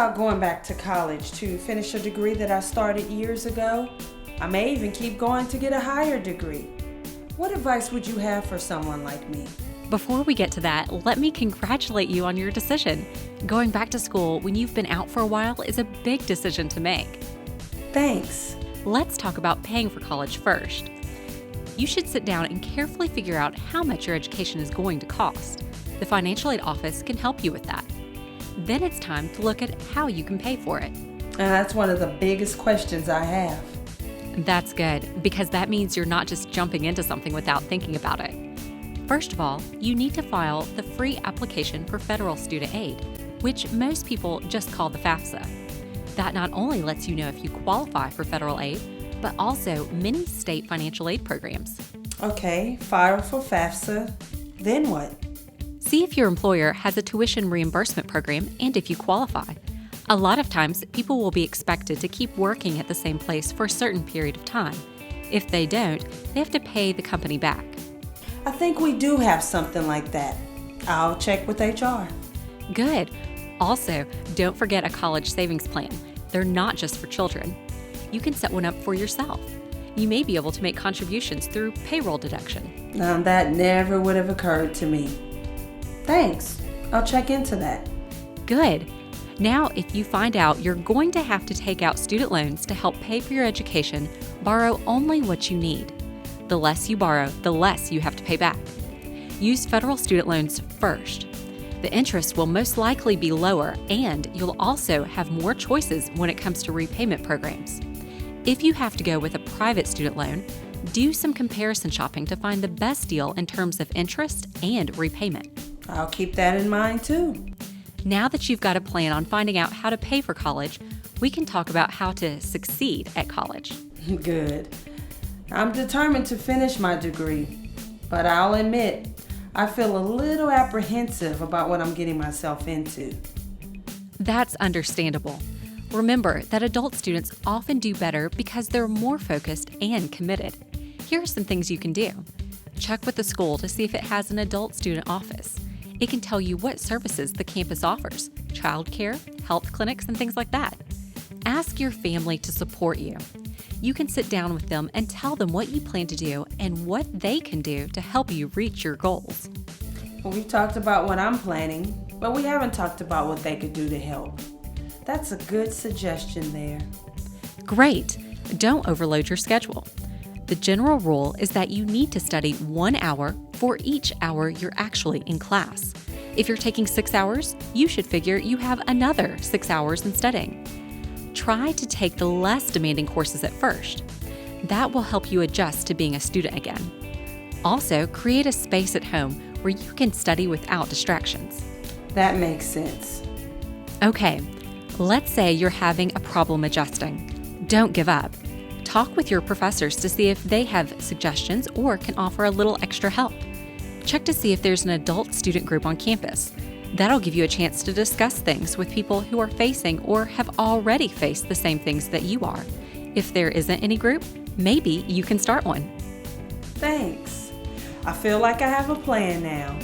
about going back to college to finish a degree that I started years ago. I may even keep going to get a higher degree. What advice would you have for someone like me? Before we get to that, let me congratulate you on your decision. Going back to school when you've been out for a while is a big decision to make. Thanks. Let's talk about paying for college first. You should sit down and carefully figure out how much your education is going to cost. The financial aid office can help you with that. Then it's time to look at how you can pay for it. And that's one of the biggest questions I have. That's good, because that means you're not just jumping into something without thinking about it. First of all, you need to file the free application for federal student aid, which most people just call the FAFSA. That not only lets you know if you qualify for federal aid, but also many state financial aid programs. Okay, file for FAFSA. Then what? See if your employer has a tuition reimbursement program and if you qualify. A lot of times, people will be expected to keep working at the same place for a certain period of time. If they don't, they have to pay the company back. I think we do have something like that. I'll check with HR. Good. Also, don't forget a college savings plan. They're not just for children. You can set one up for yourself. You may be able to make contributions through payroll deduction. Now that never would have occurred to me. Thanks. I'll check into that. Good. Now, if you find out you're going to have to take out student loans to help pay for your education, borrow only what you need. The less you borrow, the less you have to pay back. Use federal student loans first. The interest will most likely be lower, and you'll also have more choices when it comes to repayment programs. If you have to go with a private student loan, do some comparison shopping to find the best deal in terms of interest and repayment. I'll keep that in mind too. Now that you've got a plan on finding out how to pay for college, we can talk about how to succeed at college. Good. I'm determined to finish my degree, but I'll admit, I feel a little apprehensive about what I'm getting myself into. That's understandable. Remember that adult students often do better because they're more focused and committed. Here are some things you can do. Check with the school to see if it has an adult student office. It can tell you what services the campus offers, childcare, health clinics, and things like that. Ask your family to support you. You can sit down with them and tell them what you plan to do and what they can do to help you reach your goals. We've talked about what I'm planning, but we haven't talked about what they could do to help. That's a good suggestion there. Great! Don't overload your schedule. The general rule is that you need to study 1 hour for each hour you're actually in class. If you're taking 6 hours, you should figure you have another 6 hours in studying. Try to take the less demanding courses at first. That will help you adjust to being a student again. Also, create a space at home where you can study without distractions. That makes sense. Okay, let's say you're having a problem adjusting. Don't give up. Talk with your professors to see if they have suggestions or can offer a little extra help. Check to see if there's an adult student group on campus. That'll give you a chance to discuss things with people who are facing or have already faced the same things that you are. If there isn't any group, maybe you can start one. Thanks. I feel like I have a plan now.